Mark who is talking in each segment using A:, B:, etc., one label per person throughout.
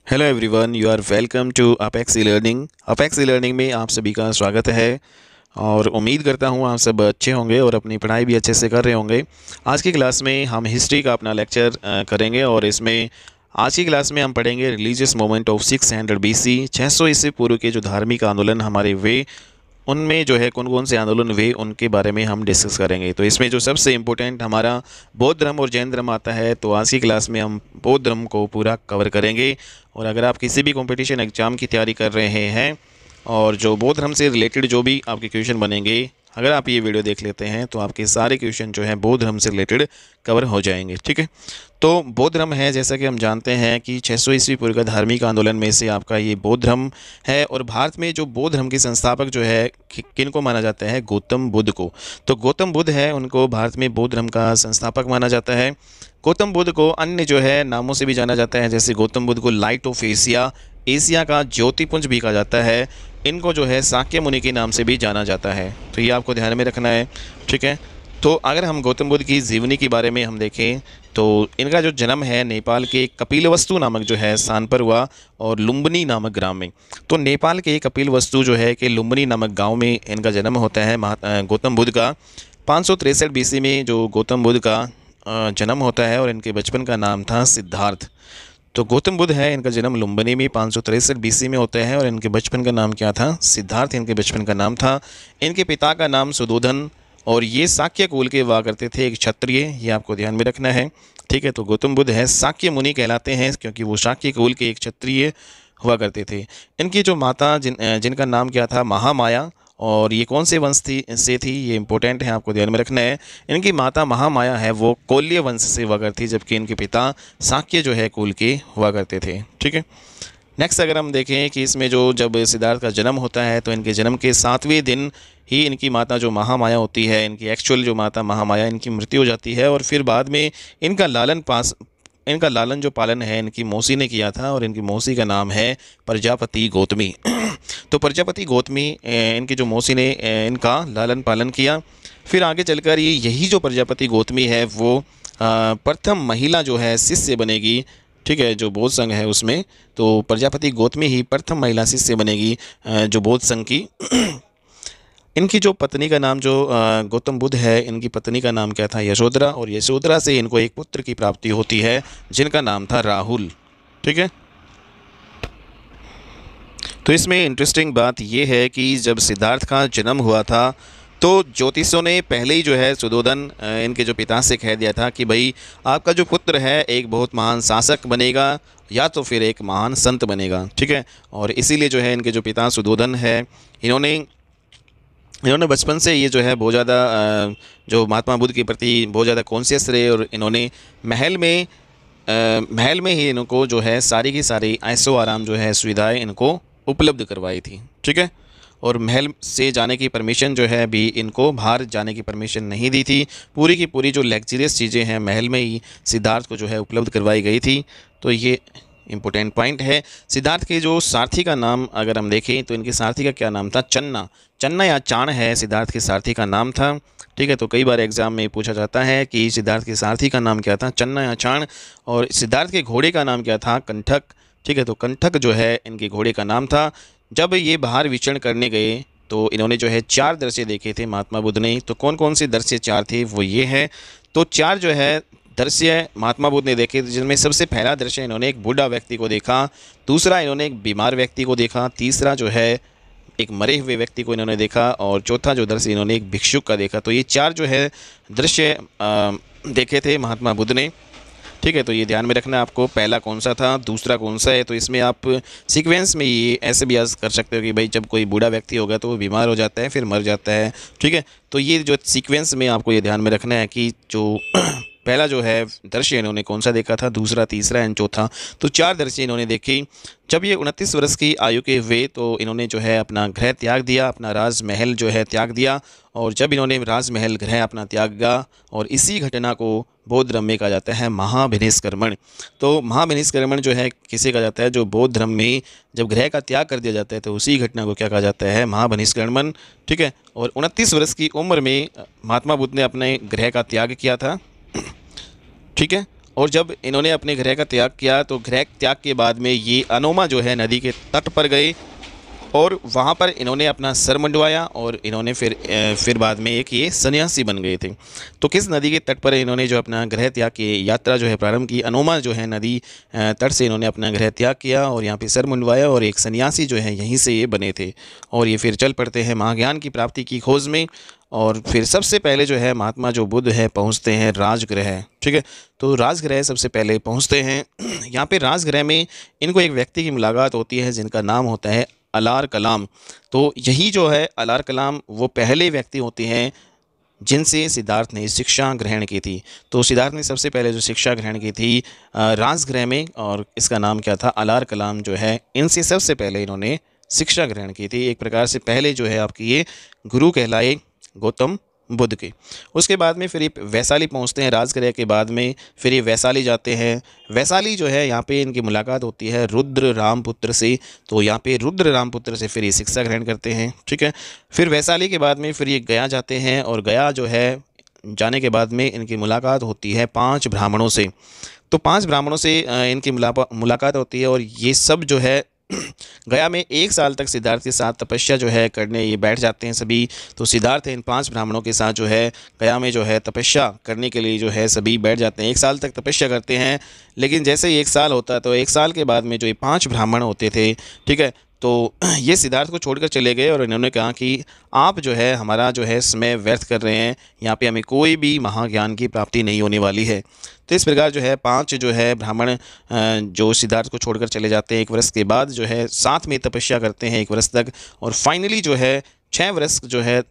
A: Hello everyone, you are welcome to Apex e learning. Apex e learning में आप सभी का स्वागत है और उम्मीद करता हूँ आप सब अच्छे होंगे और अपनी पढ़ाई भी अच्छे से कर रहे होंगे। आज की क्लास में हम हिस्ट्री का अपना लेक्चर करेंगे और इसमें आज की क्लास में हम पढ़ेंगे रिलीजियस मूवमेंट ऑफ 600 BC, 600 ईस्वी पूर्व के जो धार्मिक आंदोलन हमारे वे उनमें जो है कौन कौन से आंदोलन हुए उनके बारे में हम डिस्कस करेंगे। तो इसमें जो सबसे इम्पोर्टेंट हमारा बौद्ध धर्म और जैन धर्म आता है, तो आज की क्लास में हम बौद्ध धर्म को पूरा कवर करेंगे। और अगर आप किसी भी कंपटीशन एग्जाम की तैयारी कर रहे हैं और जो बौद्ध धर्म से रिलेटेड जो भी आपके क्वेश्चन बनेंगे, अगर आप ये वीडियो देख लेते हैं तो आपके सारे क्वेश्चन जो हैं बौद्ध धर्म से रिलेटेड कवर हो जाएंगे। ठीक है, तो बौद्ध धर्म है, जैसा कि हम जानते हैं कि 600 ईस्वी पूर्व का धार्मिक आंदोलन में से आपका ये बौद्ध धर्म है। और भारत में जो बौद्ध धर्म के संस्थापक जो है किन को माना जाता है? गौतम बुद्ध को। तो गौतम बुद्ध है, उनको भारत में बौद्ध धर्म का संस्थापक माना जाता है। गौतम बुद्ध को अन्य जो है नामों से भी जाना जाता है, जैसे गौतम बुद्ध को लाइट ऑफ एशिया, एशिया का ज्योतिपुंज भी कहा जाता है। इनको जो है शाक्य मुनि के नाम से भी जाना जाता है, तो ये आपको ध्यान में रखना है। ठीक है, तो अगर हम गौतम बुद्ध की जीवनी के बारे में हम देखें तो इनका जो जन्म है नेपाल के कपिलवस्तु नामक जो है स्थान पर हुआ और लुम्बिनी नामक ग्राम में। तो नेपाल के कपिलवस्तु जो है कि लुम्बिनी नामक गांव में इनका जन्म होता है गौतम बुद्ध का। 563 BC में जो गौतम बुद्ध का जन्म होता है और इनके बचपन का नाम था सिद्धार्थ। तो गौतम बुद्ध है, इनका जन्म लुम्बिनी में 563 BC में होता है और इनके बचपन का नाम क्या था? सिद्धार्थ इनके बचपन का नाम था। इनके पिता का नाम सुदोधन और ये शाक्य कुल के हुआ करते थे, एक क्षत्रिय, ये आपको ध्यान में रखना है। ठीक है, तो गौतम बुद्ध है शाक्य मुनि कहलाते हैं क्योंकि वो शाक्य कुल के एक क्षत्रिय हुआ करते थे। इनकी जो माता जिनका नाम क्या था? महामाया। और ये कौन से वंश से थी? ये इंपॉर्टेंट है, आपको ध्यान में रखना है। इनकी माता महामाया है वो कोल्य वंश से हुआ करती, जबकि इनके पिता शाक्य जो है कुल के हुआ करते थे। ठीक है, नेक्स्ट अगर हम देखें कि इसमें जब सिद्धार्थ का जन्म होता है तो इनके जन्म के 7वें दिन ही इनकी माता जो महामाया होती है, इनकी एक्चुअल जो माता महामाया, इनकी मृत्यु हो जाती है। और फिर बाद में इनका लालन जो पालन है इनकी मौसी ने किया था और इनकी मौसी का नाम है प्रजापति गौतमी। तो प्रजापति गौतमी इनकी जो मौसी ने इनका लालन पालन किया। फिर आगे चलकर यही जो प्रजापति गौतमी है वो प्रथम महिला जो है शिष्य बनेगी। ठीक है, जो बौद्ध संघ है उसमें, तो प्रजापति गौतमी ही प्रथम महिला शिष्य बनेगी जो बौद्ध संघ की। इनकी जो पत्नी का नाम जो गौतम बुद्ध है, इनकी पत्नी का नाम क्या था? यशोधरा। और यशोधरा से इनको एक पुत्र की प्राप्ति होती है जिनका नाम था राहुल। ठीक है, तो इसमें इंटरेस्टिंग बात यह है कि जब सिद्धार्थ का जन्म हुआ था तो ज्योतिषों ने पहले ही जो है सुदोधन इनके जो पिता से कह दिया था कि भाई आपका जो पुत्र है एक बहुत महान शासक बनेगा या तो फिर एक महान संत बनेगा। ठीक है, और इसीलिए जो है इनके जो पिता सुदोधन है इन्होंने बचपन से ये जो है बहुत ज़्यादा जो महात्मा बुद्ध के प्रति बहुत ज़्यादा कॉन्शियस रहे और इन्होंने महल में ही इनको जो है सारी की सारी ऐशो आराम जो है सुविधाएं इनको उपलब्ध करवाई थी। ठीक है, और महल से जाने की परमिशन जो है भी इनको बाहर जाने की परमिशन नहीं दी थी। पूरी की पूरी जो लग्जरियस चीज़ें हैं महल में ही सिद्धार्थ को जो है उपलब्ध करवाई गई थी। तो ये इंपॉर्टेंट पॉइंट है। सिद्धार्थ के जो सारथी का नाम अगर हम देखें तो इनके सारथी का क्या नाम था? चन्ना या चाण है सिद्धार्थ के सारथी का नाम था। ठीक है, तो कई बार एग्जाम में पूछा जाता है कि सिद्धार्थ के सारथी का नाम क्या था? चन्ना या चाण। और सिद्धार्थ के घोड़े का नाम क्या था? कंठक। ठीक है, तो कंठक जो है इनके घोड़े का नाम था। जब ये बाहर विचरण करने गए तो इन्होंने जो है 4 दृश्य देखे थे महात्मा बुद्ध ने। तो कौन कौन से दृश्य 4 थे? वो ये है। तो 4 जो है दृश्य महात्मा बुद्ध ने देखे, जिनमें सबसे पहला दृश्य इन्होंने एक बूढ़ा व्यक्ति को देखा, दूसरा इन्होंने एक बीमार व्यक्ति को देखा, तीसरा जो है एक मरे हुए व्यक्ति को इन्होंने देखा और चौथा जो दृश्य इन्होंने एक भिक्षुक का देखा। तो ये 4 जो है दृश्य देखे थे महात्मा बुद्ध ने। ठीक है, तो ये ध्यान में रखना है आपको, पहला कौन सा था, दूसरा कौन सा है। तो इसमें आप सीक्वेंस में ये ऐसे भी याद कर सकते हो कि भाई जब कोई बूढ़ा व्यक्ति होगा तो वो बीमार हो जाता है फिर मर जाता है। ठीक है, तो ये जो सीक्वेंस में आपको ये ध्यान में रखना है कि जो पहला जो है दृश्य इन्होंने कौन सा देखा था, दूसरा, तीसरा एंड चौथा। तो 4 दृश्य इन्होंने देखी। जब ये 29 वर्ष की आयु के हुए तो इन्होंने जो है अपना गृह त्याग दिया, अपना राजमहल जो है त्याग दिया। और जब इन्होंने राजमहल गृह अपना त्यागा, और इसी घटना को बौद्ध धर्म में कहा जाता है महाभिनिष्क्रमण। तो महाभिनिष्क्रमण जो है किसे कहा जाता है? जो बौद्ध धर्म में जब गृह का त्याग कर दिया जाता है तो उसी घटना को क्या कहा जाता है? महाभिनिष्क्रमण। ठीक है, और 29 वर्ष की उम्र में महात्मा बुद्ध ने अपने गृह का त्याग किया था। ठीक है, और जब इन्होंने अपने गृह का त्याग किया तो गृह त्याग के बाद में ये अनोमा जो है नदी के तट पर गए और वहाँ पर इन्होंने अपना सर मुंडवाया और इन्होंने फिर बाद में एक ये सन्यासी बन गए थे। तो किस नदी के तट पर इन्होंने जो अपना गृह त्याग की यात्रा जो है प्रारंभ की, अनोमा जो है नदी तट से इन्होंने अपना गृह त्याग किया और यहाँ पे सर मुंडवाया और एक सन्यासी जो है यहीं से ये बने थे। और ये फिर चल पड़ते हैं महाज्ञान की प्राप्ति की खोज में। और फिर सबसे पहले जो है महात्मा जो बुद्ध है पहुँचते हैं राजगृह। ठीक है, तो राजगृह सबसे पहले पहुँचते हैं। यहाँ पे राजगृह में इनको एक व्यक्ति की मुलाकात होती है जिनका नाम होता है अलार कलाम। तो यही जो है अलार कलाम वो पहले व्यक्ति होते हैं जिनसे सिद्धार्थ ने शिक्षा ग्रहण की थी। तो सिद्धार्थ ने सबसे पहले जो शिक्षा ग्रहण की थी राजगृह में, और इसका नाम क्या था, अलार कलाम जो है, इनसे सबसे पहले इन्होंने शिक्षा ग्रहण की थी। एक प्रकार से पहले जो है आपकी ये गुरु कहलाए गौतम बुद्ध के। उसके बाद में फिर ये वैशाली पहुंचते हैं। राजगृह के बाद में फिर ये वैशाली जाते हैं। वैशाली जो है यहाँ पे इनकी मुलाकात होती है रुद्र रामपुत्र से। तो यहाँ पे रुद्र रामपुत्र से फिर ये शिक्षा ग्रहण करते हैं। ठीक है, फिर वैशाली के बाद में फिर ये गया जाते हैं और गया जो है जाने के बाद में इनकी मुलाकात होती है 5 ब्राह्मणों से। तो 5 ब्राह्मणों से इनकी मुलाकात होती है और ये सब जो है गया में 1 साल तक सिद्धार्थ के साथ तपस्या जो है करने ये बैठ जाते हैं सभी। तो सिद्धार्थ इन 5 ब्राह्मणों के साथ जो है गया में जो है तपस्या करने के लिए जो है सभी बैठ जाते हैं। 1 साल तक तपस्या करते हैं, लेकिन जैसे ही 1 साल होता है तो 1 साल के बाद में जो ये 5 ब्राह्मण होते थे, ठीक है, तो ये सिद्धार्थ को छोड़कर चले गए और इन्होंने कहा कि आप जो है हमारा जो है समय व्यर्थ कर रहे हैं, यहाँ पे हमें कोई भी महाज्ञान की प्राप्ति नहीं होने वाली है। तो इस प्रकार जो है 5 जो है ब्राह्मण जो सिद्धार्थ को छोड़कर चले जाते हैं। 1 वर्ष के बाद जो है साथ में तपस्या करते हैं 1 वर्ष तक, और फाइनली जो है 6 वर्ष जो है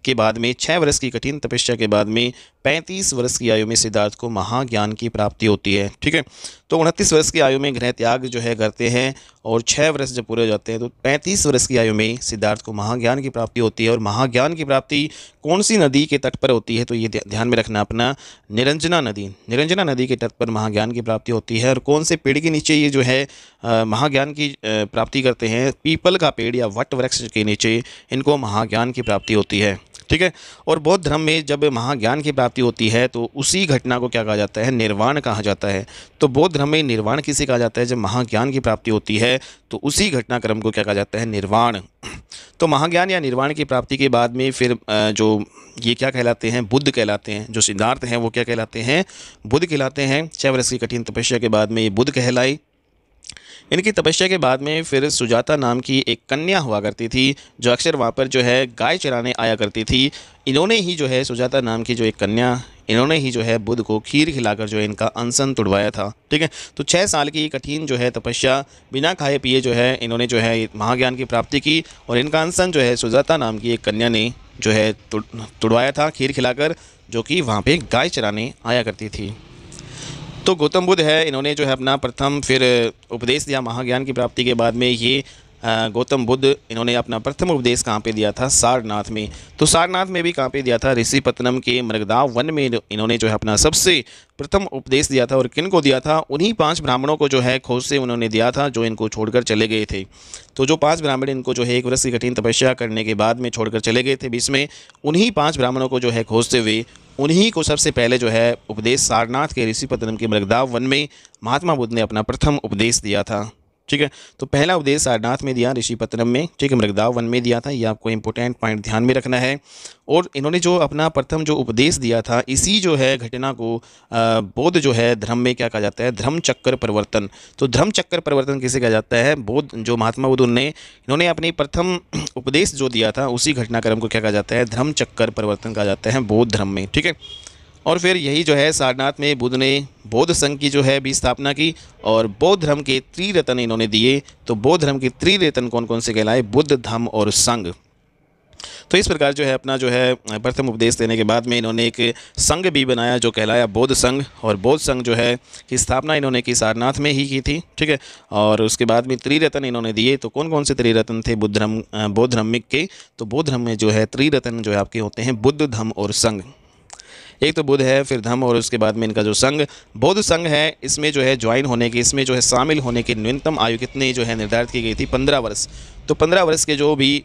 A: के बाद में 6 वर्ष की कठिन तपस्या के बाद में 35 वर्ष की आयु में सिद्धार्थ को महाज्ञान की प्राप्ति होती है। ठीक है, तो 29 वर्ष की आयु में गृह त्याग जो है करते हैं और 6 वर्ष जब पूरे हो जाते हैं तो 35 वर्ष की आयु में सिद्धार्थ को महाज्ञान की प्राप्ति होती है। और महाज्ञान की प्राप्ति कौन सी नदी के तट पर होती है, तो ये ध्यान में रखना अपना, निरंजना नदी के तट पर महाज्ञान की प्राप्ति होती है। और कौन से पेड़ के नीचे ये जो है महाज्ञान की प्राप्ति करते हैं, पीपल का पेड़ या वट वृक्ष के नीचे इनको महाज्ञान की प्राप्ति होती है। ठीक है, और बौद्ध धर्म में जब महाज्ञान की प्राप्ति होती है तो उसी घटना को क्या कहा जाता है, निर्वाण कहा जाता है। तो बौद्ध धर्म में निर्वाण किसे कहा जाता है, जब महाज्ञान की प्राप्ति होती है तो उसी घटनाक्रम को क्या कहा जाता है, निर्वाण। तो महाज्ञान या निर्वाण की प्राप्ति के बाद में फिर जो ये क्या कहलाते हैं, बुद्ध कहलाते हैं। जो सिद्धार्थ हैं वो क्या कहलाते हैं, बुद्ध कहलाते हैं। 6 वर्ष की कठिन तपस्या के बाद में ये बुद्ध कहलाई। इनकी तपस्या के बाद में फिर सुजाता नाम की एक कन्या हुआ करती थी जो अक्सर वहाँ पर जो है गाय चराने आया करती थी। इन्होंने ही जो है सुजाता नाम की जो एक कन्या, इन्होंने ही जो है बुद्ध को खीर खिलाकर जो है इनका अनशन तुड़वाया था। ठीक है, तो 6 साल की कठिन जो है तपस्या बिना खाए पिए जो है इन्होंने जो है महाज्ञान की प्राप्ति की और इनका अनशन जो है सुजाता नाम की एक कन्या ने जो है तुड़वाया था खीर खिलाकर, जो कि वहाँ पर गाय चराने आया करती थी। तो गौतम बुद्ध है, इन्होंने जो है अपना प्रथम फिर उपदेश दिया महाज्ञान की प्राप्ति के बाद में। ये गौतम बुद्ध इन्होंने अपना प्रथम उपदेश कहाँ पे दिया था, सारनाथ में। तो सारनाथ में भी कहाँ पे दिया था, ऋषिपत्तनम के मृगदाव वन में इन्होंने जो है अपना सबसे प्रथम उपदेश दिया था। और किन को दिया था, उन्हीं 5 ब्राह्मणों को जो है खोज से उन्होंने दिया था जो इनको छोड़कर चले गए थे। तो जो 5 ब्राह्मण इनको जो है 1 वर्ष की कठिन तपस्या करने के बाद में छोड़कर चले गए थे बीच में, उन्हीं 5 ब्राह्मणों को जो है खोजते हुए उन्हीं को सबसे पहले जो है उपदेश सारनाथ के ऋषिपत्तनम के मृगदाव वन में महात्मा बुद्ध ने अपना प्रथम उपदेश दिया था। ठीक है, तो पहला उपदेश सारनाथ में दिया, ऋषिपत्तनम में, ठीक है, मृगदाव वन में दिया था। ये आपको इंपॉर्टेंट पॉइंट ध्यान में रखना है। और इन्होंने जो अपना प्रथम जो उपदेश दिया था, इसी जो है घटना को बौद्ध जो है धर्म में क्या कहा जाता है, धर्म चक्र परिवर्तन। तो धर्म चक्र परिवर्तन किसे कहा जाता है, बौद्ध जो महात्मा बुद्ध ने इन्होंने अपनी प्रथम उपदेश जो दिया था उसी घटनाक्रम को क्या कहा जाता है, धर्म चक्र परिवर्तन कहा जाता है बौद्ध धर्म में। ठीक है, और फिर यही जो है सारनाथ में बुद्ध ने बौद्ध संघ की जो है भी स्थापना की और बौद्ध धर्म के त्रिरत्न इन्होंने दिए। तो बौद्ध धर्म के त्रिरत्न कौन कौन से कहलाए, बुद्ध, धम्म और संघ। तो इस प्रकार जो है अपना जो है प्रथम उपदेश देने के बाद में इन्होंने एक संघ भी बनाया जो कहलाया बौद्ध संघ। और बौद्ध संघ जो है की स्थापना इन्होंने की सारनाथ में ही की थी। ठीक है, और उसके बाद में त्रिरत्न इन्होंने दिए। तो कौन कौन से त्रिरत्न थे बौद्ध धर्मिक के, तो बौद्ध धर्म में जो है त्रिरत्न जो है आपके होते हैं बुद्ध, धम्म और संघ। एक तो बुद्ध है, फिर धम्म, और उसके बाद में इनका जो संघ बौद्ध संघ है, इसमें जो है ज्वाइन होने की, इसमें जो है शामिल होने की न्यूनतम आयु कितनी जो है निर्धारित की गई थी, 15 वर्ष। तो 15 वर्ष के जो भी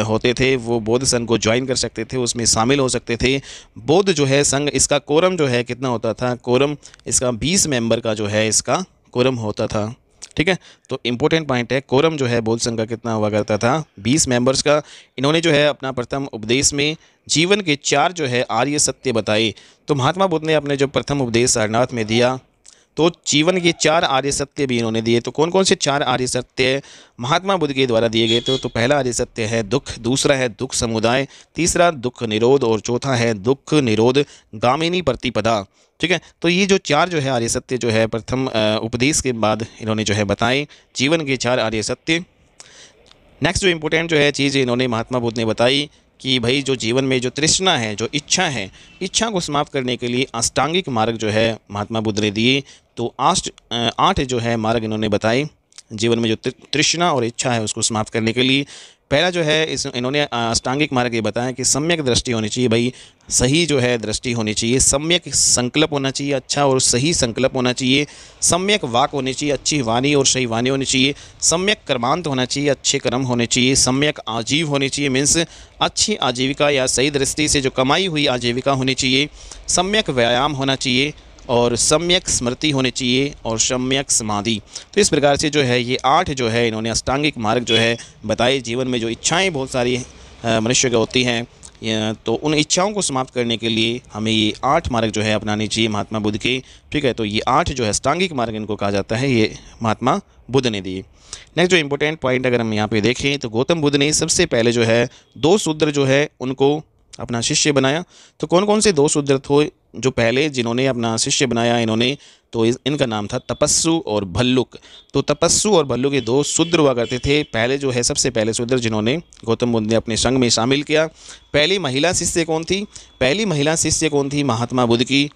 A: होते थे वो बौद्ध संघ को ज्वाइन कर सकते थे, उसमें शामिल हो सकते थे। बौद्ध जो है संघ, इसका कोरम जो है कितना होता था, कोरम इसका 20 मेंबर का जो है इसका कोरम होता था। ठीक है, तो इम्पोर्टेंट पॉइंट है, कोरम जो है बौद्ध संघ का कितना हुआ करता था, 20 मेंबर्स का। इन्होंने जो है अपना प्रथम उपदेश में जीवन के 4 जो है आर्य सत्य बताए। तो महात्मा बुद्ध ने अपने जो प्रथम उपदेश सारनाथ में दिया, तो जीवन के 4 आर्य सत्य भी इन्होंने दिए। तो कौन कौन से 4 आर्य सत्य महात्मा बुद्ध के द्वारा दिए गए? तो पहला आर्य सत्य है दुख, दूसरा है दुख समुदाय, तीसरा दुख निरोध, और चौथा है दुख निरोध गामिनी प्रतिपदा। ठीक है, तो ये जो 4 जो है आर्य सत्य जो है प्रथम उपदेश के बाद इन्होंने जो है बताए, जीवन के 4 आर्य सत्य। नेक्स्ट जो इम्पोर्टेंट जो है चीज़ इन्होंने महात्मा बुद्ध ने बताई कि भाई जो जीवन में जो तृष्णा है, जो इच्छा है, इच्छा को समाप्त करने के लिए अष्टांगिक मार्ग जो है महात्मा बुद्ध ने दिए। तो 8 जो है मार्ग इन्होंने बताए जीवन में जो तृष्णा और इच्छा है उसको समाप्त करने के लिए। पहला जो है इन्होंने अष्टांगिक मार्ग ये बताया कि सम्यक दृष्टि होनी चाहिए, भाई सही जो है दृष्टि होनी चाहिए, सम्यक संकल्प होना चाहिए, अच्छा और सही संकल्प होना चाहिए, सम्यक वाक होनी चाहिए, अच्छी वाणी और सही वाणी होनी चाहिए, सम्यक कर्मांत होना चाहिए, अच्छे कर्म होने चाहिए, सम्यक आजीव होनी चाहिए, मीन्स अच्छी आजीविका या सही दृष्टि से जो कमाई हुई आजीविका होनी चाहिए, सम्यक व्यायाम होना चाहिए, और सम्यक स्मृति होनी चाहिए, और सम्यक समाधि। तो इस प्रकार से जो है ये 8 जो है इन्होंने अष्टांगिक मार्ग जो है बताए। जीवन में जो इच्छाएं बहुत सारी मनुष्य की होती हैं, तो उन इच्छाओं को समाप्त करने के लिए हमें ये 8 मार्ग जो है अपनाने चाहिए महात्मा बुद्ध के। ठीक है, तो ये 8 जो है अष्टांगिक मार्ग इनको कहा जाता है, ये महात्मा बुद्ध ने दिए। नेक्स्ट जो इम्पोर्टेंट पॉइंट अगर हम यहाँ पे देखें तो गौतम बुद्ध ने सबसे पहले जो है 2 शूद्र जो है उनको अपना शिष्य बनाया। तो कौन कौन से 2 शूद्र थे जो पहले जिन्होंने अपना शिष्य बनाया इन्होंने? तो इनका नाम था तपस्सु और भल्लुक। तो तपस्सु और भल्लुक ये 2 शूद्र हुआ करते थे। पहले जो है सबसे पहले शूद्र जिन्होंने गौतम बुद्ध ने अपने संघ में शामिल किया। पहली महिला शिष्य कौन थी? पहली महिला शिष्य कौन थी? महात्मा बुद्ध की।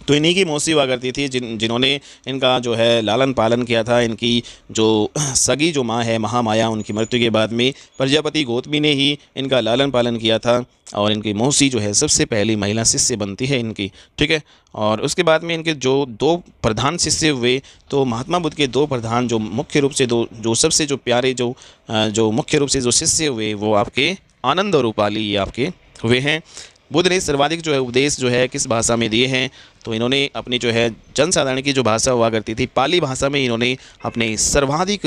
A: तो इन्हीं की मौसी हुआ करती थी जिन्होंने इनका जो है लालन पालन किया था। इनकी जो सगी जो माँ है महामाया, उनकी मृत्यु के बाद में प्रजापति गौतमी ने ही इनका लालन पालन किया था, और इनकी मौसी जो है सबसे पहली महिला शिष्य बनती है इनकी। ठीक है, और उसके बाद में इनके जो 2 प्रधान शिष्य हुए, तो महात्मा बुद्ध के 2 प्रधान जो मुख्य रूप से जो सबसे जो प्यारे जो मुख्य रूप से जो शिष्य हुए वो आपके आनंद और उपाली ये आपके हुए हैं। बुद्ध ने सर्वाधिक जो है उपदेश जो है किस भाषा में दिए हैं? तो इन्होंने अपनी जो है जनसाधारण की जो भाषा हुआ करती थी पाली भाषा में इन्होंने अपने सर्वाधिक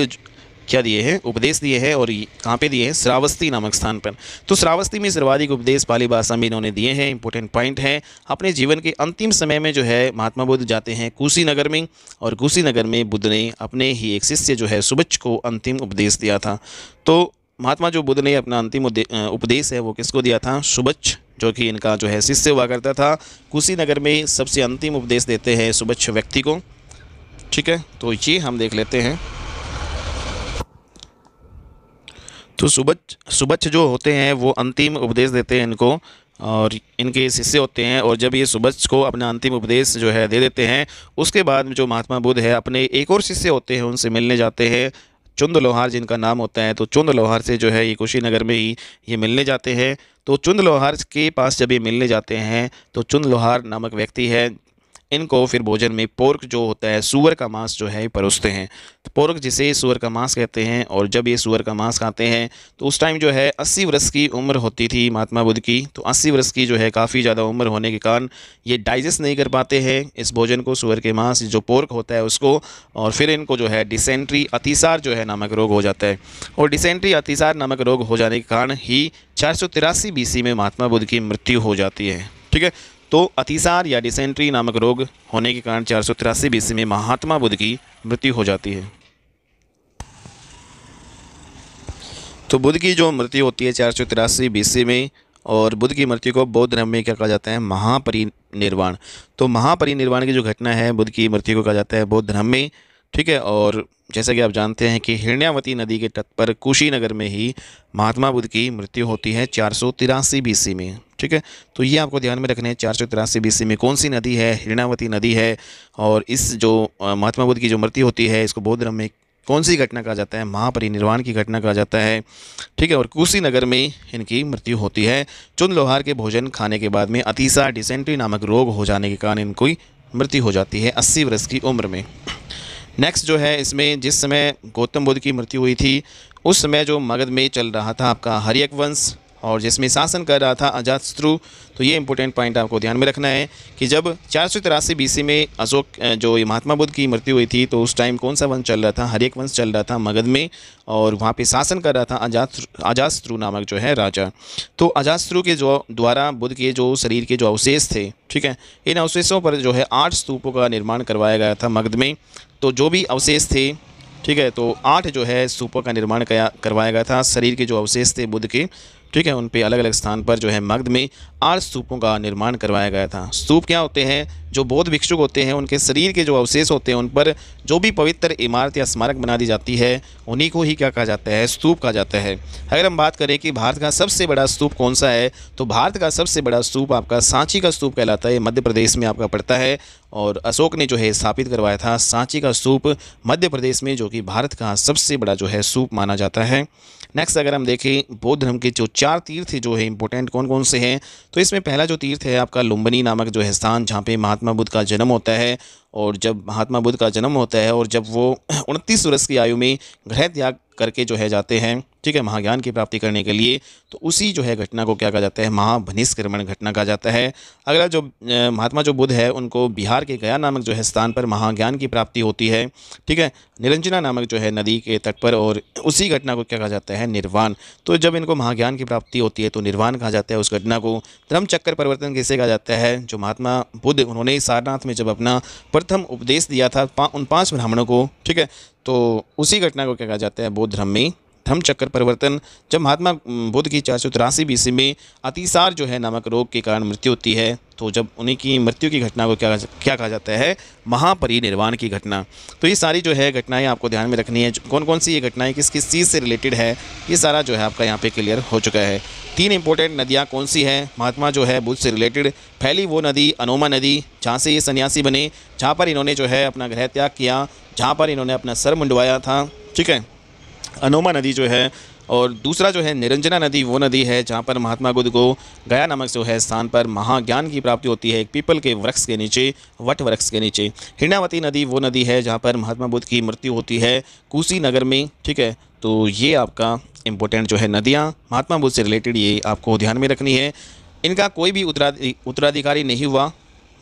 A: क्या दिए हैं? उपदेश दिए हैं। और कहाँ पे दिए हैं? श्रावस्ती नामक स्थान पर। तो श्रावस्ती में सर्वाधिक उपदेश पाली भाषा में इन्होंने दिए हैं। इंपॉर्टेंट पॉइंट है, अपने जीवन के अंतिम समय में जो है महात्मा बुद्ध जाते हैं कुशीनगर में, और कुशीनगर में बुद्ध ने अपने ही एक शिष्य जो है सुबच्छ को अंतिम उपदेश दिया था। तो महात्मा जो बुद्ध ने अपना अंतिम उपदेश है वो किसको दिया था? सुबच्छ, जो कि इनका जो है शिष्य हुआ करता था। कुशीनगर में सबसे अंतिम उपदेश देते हैं सुबच्छ व्यक्ति को। ठीक है, तो ये हम देख लेते हैं। तो सुबच्छ जो होते हैं वो अंतिम उपदेश देते हैं इनको, और इनके शिष्य होते हैं। और जब ये सुबच्छ को अपना अंतिम उपदेश जो है दे देते हैं, उसके बाद जो महात्मा बुद्ध है अपने एक और शिष्य होते हैं उनसे मिलने जाते हैं, चुंद लोहार जिनका नाम होता है। तो चुंद लोहार से जो है ये कुशीनगर में ही ये मिलने जाते हैं। तो चुंद लोहार के पास जब ये मिलने जाते हैं तो चुंद लोहार नामक व्यक्ति है, इनको फिर भोजन में पोर्क जो होता है सूअर का मांस जो है परोसते हैं। तो पोर्क जिसे सूअर का मांस कहते हैं। और जब ये सूअर का मांस खाते हैं तो उस टाइम जो है 80 वर्ष की उम्र होती थी महात्मा बुद्ध की। तो 80 वर्ष की जो है काफ़ी ज़्यादा उम्र होने के कारण ये डाइजेस्ट नहीं कर पाते हैं इस भोजन को, सूअर के मांस जो पोर्क होता है उसको। और फिर इनको जो है डिसेंट्री अतिसार जो है नामक रोग हो जाता है। और डिसेंट्री अतिसार नामक रोग हो जाने के कारण ही 483 BC में महात्मा बुद्ध की मृत्यु हो जाती है। ठीक है, तो अतिसार या डिसेंट्री नामक रोग होने के कारण 483 BC में महात्मा बुद्ध की मृत्यु हो जाती है। तो बुद्ध की जो मृत्यु होती है 483 BC में, और बुद्ध की मृत्यु को बौद्ध धर्म में क्या कहा जाता है? महापरिनिर्वाण। तो महापरिनिर्वाण की जो घटना है बुद्ध की मृत्यु को कहा जाता है बौद्ध धर्म में। ठीक है, और जैसा कि आप जानते हैं कि हिरण्यावती नदी के तट पर कुशीनगर में ही महात्मा बुद्ध की मृत्यु होती है 483 BC में। ठीक है, तो ये आपको ध्यान में रखना है 483 BC में कौन सी नदी है? हिरण्यावती नदी है। और इस जो महात्मा बुद्ध की जो मृत्यु होती है इसको बौद्ध धर्म में कौन सी घटना कहा जाता है? महापरिनिर्वाण की घटना कहा जाता है, ठीक है। और कुशीनगर में इनकी मृत्यु होती है। चुन लोहार के भोजन खाने के बाद में अतिसार डिसेंट्री नामक रोग हो जाने के कारण इनकी मृत्यु हो जाती है 80 वर्ष की उम्र में। नेक्स्ट जो है इसमें जिस समय गौतम बुद्ध की मृत्यु हुई थी उस समय जो मगध में चल रहा था आपका हर्यक वंश, और जिसमें शासन कर रहा था अजातशत्रु। तो ये इंपॉर्टेंट पॉइंट आपको ध्यान में रखना है कि जब 483 बीसी में अशोक जो महात्मा बुद्ध की मृत्यु हुई थी तो उस टाइम कौन सा वंश चल रहा था? हर्यक वंश चल रहा था मगध में, और वहाँ पे शासन कर रहा था अजातशत्रु नामक जो है राजा। तो अजातशत्रु के जो द्वारा बुद्ध के जो शरीर के जो अवशेष थे, ठीक है, इन अवशेषों पर जो है 8 स्तूपों का निर्माण करवाया गया था मगध में। तो जो भी अवशेष थे, ठीक है, तो 8 जो है स्तूपों का निर्माण करवाया गया था। शरीर के जो अवशेष थे बुद्ध के, ठीक है, उन पे अलग अलग स्थान पर जो है मगध में 8 स्तूपों का निर्माण करवाया गया था। स्तूप क्या होते हैं? जो बौद्ध भिक्षुक होते हैं उनके शरीर के जो अवशेष होते हैं उन पर जो भी पवित्र इमारत या स्मारक बना दी जाती है उन्हीं को ही क्या कहा जाता है? स्तूप कहा जाता है। अगर हम बात करें कि भारत का सबसे बड़ा स्तूप कौन सा है, तो भारत का सबसे बड़ा स्तूप आपका सांची का स्तूप कहलाता है। मध्य प्रदेश में आपका पड़ता है, और अशोक ने जो है स्थापित करवाया था सांची का स्तूप मध्य प्रदेश में, जो कि भारत का सबसे बड़ा जो है स्तूप माना जाता है। नेक्स्ट अगर हम देखें बौद्ध धर्म के जो 4 तीर्थ जो है इंपॉर्टेंट कौन कौन से हैं, तो इसमें पहला जो तीर्थ है आपका लुम्बिनी नामक जो है स्थान, जहाँ पे महात्मा बुद्ध का जन्म होता है। और जब महात्मा बुद्ध का जन्म होता है और जब वो 29 वर्ष की आयु में गृह त्याग करके जो है जाते हैं, ठीक है, महाज्ञान की प्राप्ति करने के लिए, तो उसी जो है घटना को क्या कहा जाता है? महाभनिष्क्रमण घटना कहा जाता है। अगला जो महात्मा जो बुद्ध है उनको बिहार के गया नामक जो है स्थान पर महाज्ञान की प्राप्ति होती है, ठीक है, निरंजना नामक जो है नदी के तट पर, और उसी घटना को क्या कहा जाता है? निर्वाण। तो जब इनको महाज्ञान की प्राप्ति होती है तो निर्वाण कहा जाता है उस घटना को। धर्मचक्र परिवर्तन किसे कहा जाता है? जो महात्मा बुद्ध उन्होंने सारनाथ में जब अपना प्रथम उपदेश दिया था उन 5 ब्राह्मणों को, ठीक है, तो उसी घटना को क्या कहा जाता है? बौद्ध धर्म में धर्मचक्र परिवर्तन। जब महात्मा बुद्ध की 483 बीसी में अतिसार जो है नामक रोग के कारण मृत्यु होती है, तो जब उन्हीं की मृत्यु की घटना को क्या कहा जाता है? महापरिनिर्वाण की घटना। तो ये सारी जो है घटनाएं आपको ध्यान में रखनी है। कौन कौन सी ये घटनाएं किस किस चीज़ से रिलेटेड है, ये सारा जो है आपका यहाँ पे क्लियर हो चुका है। 3 इंपॉर्टेंट नदियाँ कौन सी हैं महात्मा जो है बुद्ध से रिलेटेड? पहली वो नदी अनोमा नदी, जहाँ से ये सन्यासी बने, जहाँ पर इन्होंने जो है अपना गृह त्याग किया, जहाँ पर इन्होंने अपना सर मुंडवाया था, ठीक है, अनोमा नदी जो है। और दूसरा जो है निरंजना नदी, वो नदी है जहाँ पर महात्मा बुद्ध को गया नामक जो है स्थान पर महाज्ञान की प्राप्ति होती है, एक पीपल के वृक्ष के नीचे, वट वृक्ष के नीचे। हिरण्यावती नदी वो नदी है जहाँ पर महात्मा बुद्ध की मृत्यु होती है कुशीनगर में, ठीक है। तो ये आपका इंपॉर्टेंट जो है नदियाँ महात्मा बुद्ध से रिलेटेड, ये आपको ध्यान में रखनी है। इनका कोई भी उत्तराधिकारी नहीं हुआ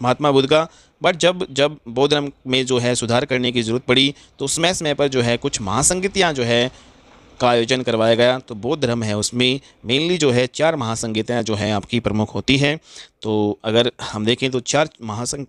A: महात्मा बुद्ध का, बट जब बौद्ध धर्म में जो है सुधार करने की ज़रूरत पड़ी तो समय पर जो है कुछ महासंगतियाँ जो है का आयोजन करवाया गया। तो बौद्ध धर्म है उसमें मेनली जो है 4 महासंगतियाँ जो हैं आपकी प्रमुख होती हैं। तो अगर हम देखें तो 4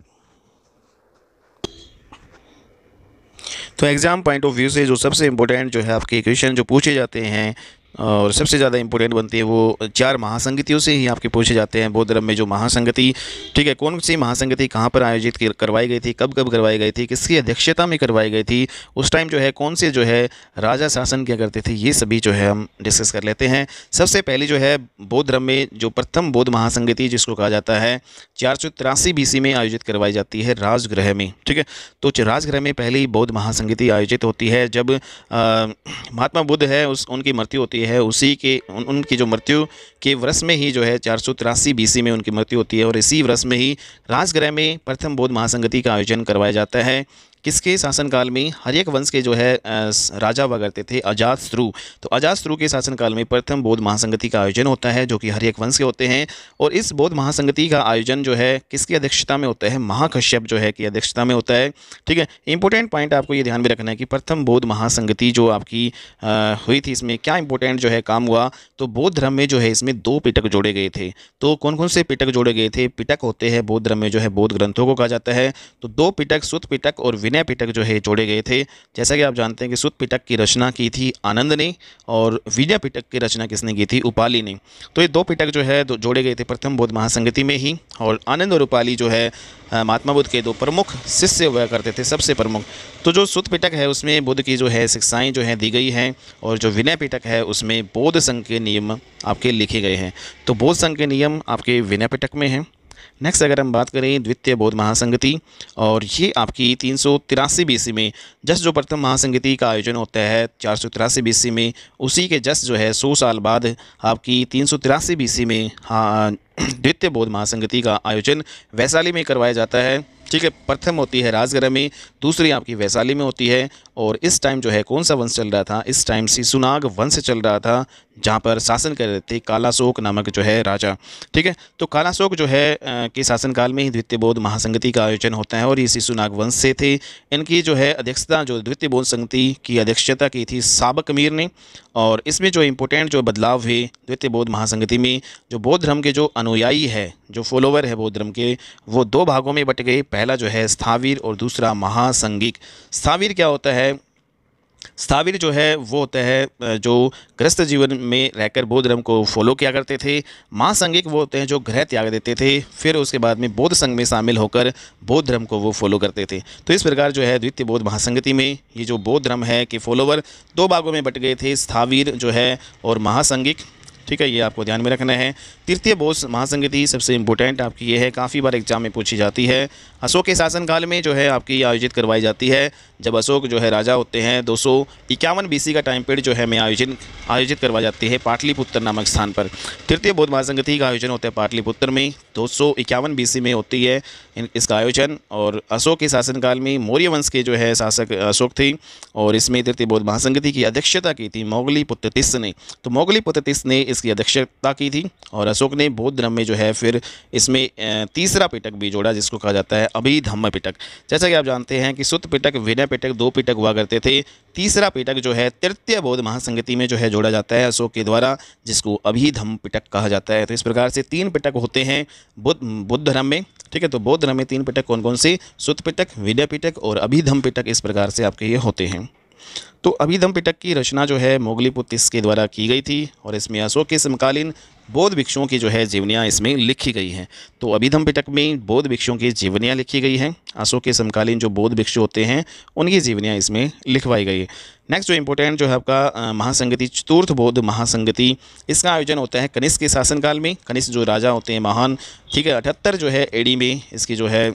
A: तो एग्ज़ाम पॉइंट ऑफ व्यू से जो सबसे इम्पोर्टेंट जो है आपके क्वेश्चन जो पूछे जाते हैं और सबसे ज़्यादा इंपॉर्टेंट बनती है वो 4 महासंगतियों से ही आपके पूछे जाते हैं। बौद्ध धर्म में जो महासंगति, ठीक है, कौन सी महासंगति कहाँ पर आयोजित करवाई गई थी, कब कब करवाई गई थी, किसकी अध्यक्षता में करवाई गई थी, उस टाइम जो है कौन से जो है राजा शासन किया करते थे, ये सभी जो है हम डिस्कस कर लेते हैं। सबसे पहले जो है बौद्ध धर्म में जो प्रथम बौद्ध महासंगति जिसको कहा जाता है 483 बीसी में आयोजित करवाई जाती है राजगृह में, ठीक है। तो राजगृह में पहली बौद्ध महासंगति आयोजित होती है जब महात्मा बुद्ध है उनकी मृत्यु होती है, उसी के उनकी जो मृत्यु के वर्ष में ही जो है 483 बीसी में उनकी मृत्यु होती है, और इसी वर्ष में ही राजगृह में प्रथम बौद्ध महासंगति का आयोजन करवाया जाता है। किसके शासनकाल में? हर्यक वंश के जो है राजा हुआ करते थे अजातशत्रु। तो अजातशत्रु के शासनकाल में प्रथम बौद्ध महासंगति का आयोजन होता है जो कि हर्यक वंश के होते हैं। और इस बौद्ध महासंगति का आयोजन जो है किसकी अध्यक्षता में होता है? महाकश्यप जो है की अध्यक्षता में होता है, ठीक है। इंपॉर्टेंट पॉइंट आपको ये ध्यान में रखना है कि प्रथम बौद्ध महासंगति जो आपकी हुई थी, इसमें क्या इंपॉर्टेंट जो है काम हुआ, तो बौद्ध धर्म में जो है इसमें 2 पिटक जोड़े गए थे। तो कौन कौन से पिटक जोड़े गए थे? पिटक होते हैं बौद्ध धर्म में जो है बौद्ध ग्रंथों को कहा जाता है। तो 2 पिटक, सुत्त पिटक और विनय पिटक जो है जोड़े गए थे। जैसा कि आप जानते हैं कि सुत्त पिटक की रचना की थी आनंद ने और विनय पिटक की रचना किसने की थी? उपाली ने। तो ये 2 पिटक जो है जोड़े गए थे प्रथम बौद्ध महासंगति में ही। और आनंद और उपाली जो है महात्मा बुद्ध के 2 प्रमुख शिष्य हुआ करते थे, सबसे प्रमुख। तो जो सुत्त पिटक है उसमें बुद्ध की जो है शिक्षाएं जो हैं दी गई हैं, और जो विनय पिटक है उसमें बौद्ध संघ के नियम आपके लिखे गए हैं। तो बौद्ध संघ के नियम आपके विनय पिटक में हैं। नेक्स्ट अगर हम बात करें द्वितीय बौद्ध महासंगति, और ये आपकी 383 बीसी में जस्ट जो प्रथम महासंगति का आयोजन होता है 483 बीसी में, उसी के जस्ट जो है 100 साल बाद आपकी 383 बीसी में द्वितीय बौद्ध महासंगति का आयोजन वैशाली में करवाया जाता है। ठीक है, प्रथम होती है राजगृह में, दूसरी आपकी वैशाली में होती है। और इस टाइम जो है कौन सा वंश चल रहा था, इस टाइम शिशुनाग वंश चल रहा था, जहाँ पर शासन कर रहे थे कालाशोक नामक जो है राजा। ठीक है, तो कालाशोक जो है के शासनकाल में ही द्वितीय बौद्ध महासंगति का आयोजन होता है और ये शिशुनाग वंश से थे। इनकी जो है अध्यक्षता, जो द्वितीय बौद्ध संगति की अध्यक्षता की थी साबक मीर ने। और इसमें जो इम्पोर्टेंट जो बदलाव हुए द्वितीय बौद्ध महासंगति में, जो बौद्ध धर्म के जो अनुयायी है, जो फॉलोवर है बौद्ध धर्म के, वो दो भागों में बट गए। पहला जो है स्थावीर और दूसरा महासंगिक। स्थावीर क्या होता है? स्थावीर जो है वो होता है जो गृहस्थ जीवन में रहकर बौद्ध धर्म को फॉलो किया करते थे। महासंगिक वो होते हैं जो गृह त्याग देते थे, फिर उसके बाद में बौद्ध संघ में शामिल होकर बौद्ध धर्म को वो फॉलो करते थे। तो इस प्रकार जो है द्वितीय बौद्ध महासंगति में ये जो बौद्ध धर्म है कि फॉलोवर दो भागों में बट गए थे, स्थावीर जो है और महासंगिक। ठीक है, ये आपको ध्यान में रखना है। तृतीय बौद्ध महासंगति सबसे इम्पोर्टेंट आपकी ये है, काफ़ी बार एग्जाम में पूछी जाती है। अशोक के शासनकाल में जो है आपकी आयोजित करवाई जाती है, जब अशोक जो है राजा होते हैं। 251 बीसी का टाइम पीरियड जो है में आयोजित करवाई जाती है पाटलिपुत्र नामक स्थान पर। तृतीय बौद्ध महासंगति का आयोजन होता है पाटलिपुत्र में, 251 बीसी में होती है इसका आयोजन। और अशोक के शासनकाल में मौर्य वंश के जो है शासक अशोक थे, और इसमें तृतीय बौद्ध महासंगति की अध्यक्षता की थी मोगलीपुत्र तिस्स ने। तो मोगलीपुत्र तिस्स ने इसकी अध्यक्षता की थी, और अशोक ने बौद्ध धर्म में जो है फिर इसमें तीसरा पिटक भी जोड़ा, जिसको कहा जाता है अभिधम्म पिटक। जैसा कि आप जानते हैं कि सुत्त पिटक, विनय पिटक, दो पिटक हुआ करते थे। तीसरा पिटक जो है तृतीय बौद्ध महासंगति में जो है जोड़ा जाता है अशोक के द्वारा, जिसको अभिधम्म पिटक कहा जाता है। तो इस प्रकार से 3 पिटक होते हैं बुद्ध धर्म में। ठीक है, तो बौद्ध धर्म में 3 पिटक कौन कौन से? सुत्त पिटक, विनय पिटक और अभिधम्म पिटक, इस प्रकार से आपके ये होते हैं। तो अभिधम्म पिटक की रचना जो है मोगलीपुत्र तिस्स के द्वारा की गई थी, और इसमें अशोक के समकालीन बौद्ध भिक्षुओं की जो है जीवनियाँ इसमें लिखी गई हैं। तो अभिधम्म पिटक में बौद्ध भिक्षुओं की जीवनियाँ लिखी गई हैं। अशोक के समकालीन जो बौद्ध भिक्षु होते हैं उनकी जीवनियाँ इसमें लिखवाई गई है। नेक्स्ट जो इंपॉर्टेंट जो है आपका महासंगति, चतुर्थ बौद्ध महासंगति, इसका आयोजन होता है कनिष्क के शासनकाल में। कनिष्क जो राजा होते हैं महान, ठीक है, 78 जो है एडी में इसकी जो है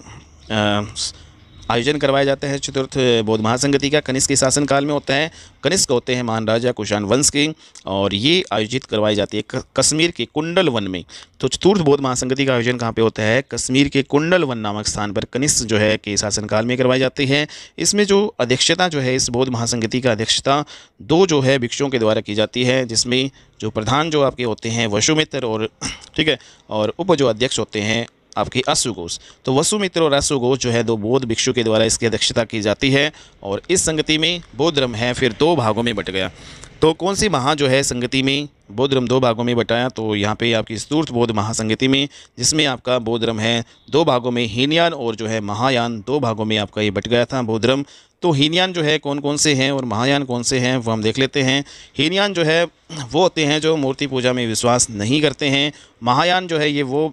A: आयोजन करवाया जाता है चतुर्थ बौद्ध महासंगति का। कनिष्क के शासनकाल में होता है। कनिष्क होते हैं महान राजा कुषाण वंश के, और ये आयोजित करवाई जाती है कश्मीर के कुंडल वन में। तो चतुर्थ बौद्ध महासंगति का आयोजन कहाँ पे होता है? कश्मीर के कुंडल वन नामक स्थान पर कनिष्क जो है के शासनकाल में करवाई जाती है। इसमें जो अध्यक्षता जो है इस बौद्ध महासंगति का अध्यक्षता 2 जो है भिक्षुओं के द्वारा की जाती है, जिसमें जो प्रधान जो आपके होते हैं वसुमित्र, और ठीक है, और उप जो अध्यक्ष होते हैं आपकी अश्वघोष। तो वसुमित्र और अश्वघोष जो है 2 बौद्ध भिक्षु के द्वारा इसकी अध्यक्षता की जाती है। और इस संगति में बौद्ध धर्म है फिर 2 भागों में बट गया। तो कौन सी महा जो है संगति में बौद्ध धर्म 2 भागों में बटाया? तो यहाँ पे आपकी चतुर्थ बौद्ध महासंगति में, जिसमें आपका बौद्ध धर्म है 2 भागों में, हीनयान और जो है महायान, 2 भागों में आपका ये बट गया था बौद्ध धर्म। तो हीनयान जो है कौन कौन से हैं और महायान कौन से हैं वो हम देख लेते हैं। हीनयान जो है वो होते हैं जो मूर्ति पूजा में विश्वास नहीं करते हैं। महायान जो है ये वो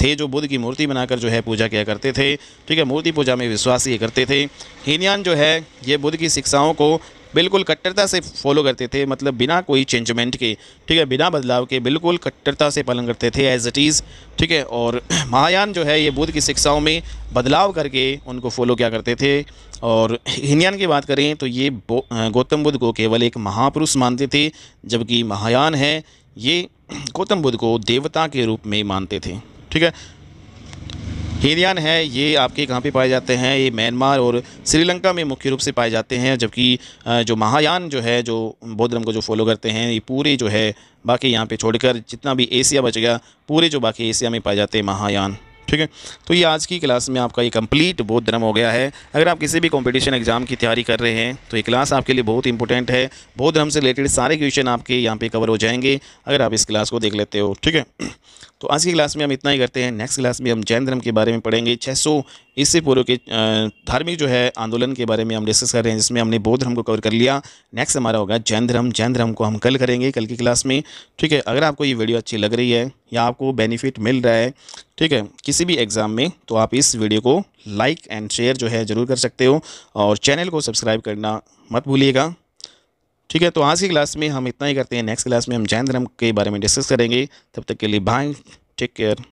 A: थे जो बुद्ध की मूर्ति बनाकर जो है पूजा किया करते थे। ठीक है, मूर्ति पूजा में विश्वास ये करते थे। हीनयान जो है ये बुद्ध की शिक्षाओं को बिल्कुल कट्टरता से फॉलो करते थे, मतलब बिना कोई चेंजमेंट के, ठीक है, बिना बदलाव के बिल्कुल कट्टरता से पालन करते थे एज इट इज़। ठीक है, और महायान जो है ये बुद्ध की शिक्षाओं में बदलाव करके उनको फॉलो किया करते थे। और हीनयान की बात करें तो ये गौतम बुद्ध को केवल एक महापुरुष मानते थे, जबकि महायान है ये गौतम बुद्ध को देवता के रूप में मानते थे। ठीक है, हीनयान है ये आपके कहाँ पे पाए जाते हैं? ये म्यांमार और श्रीलंका में मुख्य रूप से पाए जाते हैं, जबकि जो महायान जो है जो बौद्ध धर्म को जो फॉलो करते हैं ये पूरे जो है बाकी यहाँ पे छोड़कर जितना भी एशिया बच गया, पूरे जो बाकी एशिया में पाए जाते हैं महायान। ठीक है, तो ये आज की क्लास में आपका ये कंप्लीट बौद्ध धर्म हो गया है। अगर आप किसी भी कंपटीशन एग्जाम की तैयारी कर रहे हैं तो ये क्लास आपके लिए बहुत इंपॉर्टेंट है। बौद्ध धर्म से रिलेटेड सारे क्वेश्चन आपके यहाँ पे कवर हो जाएंगे अगर आप इस क्लास को देख लेते हो। ठीक है, तो आज की क्लास में हम इतना ही करते हैं। नेक्स्ट क्लास में हम जैन धर्म के बारे में पढ़ेंगे। 600 ईस्वी पूर्व के धार्मिक जो है आंदोलन के बारे में हम डिस्कस कर रहे हैं, जिसमें हमने बौद्ध धर्म को कवर कर लिया। नेक्स्ट हमारा होगा जैन धर्म। जैन धर्म को हम कल करेंगे, कल की क्लास में। ठीक है, अगर आपको ये वीडियो अच्छी लग रही है या आपको बेनिफिट मिल रहा है, ठीक है, किसी भी एग्ज़ाम में, तो आप इस वीडियो को लाइक एंड शेयर जो है ज़रूर कर सकते हो, और चैनल को सब्सक्राइब करना मत भूलिएगा। ठीक है, तो आज की क्लास में हम इतना ही करते हैं। नेक्स्ट क्लास में हम जैन धर्म के बारे में डिस्कस करेंगे। तब तक के लिए बाय, टेक केयर।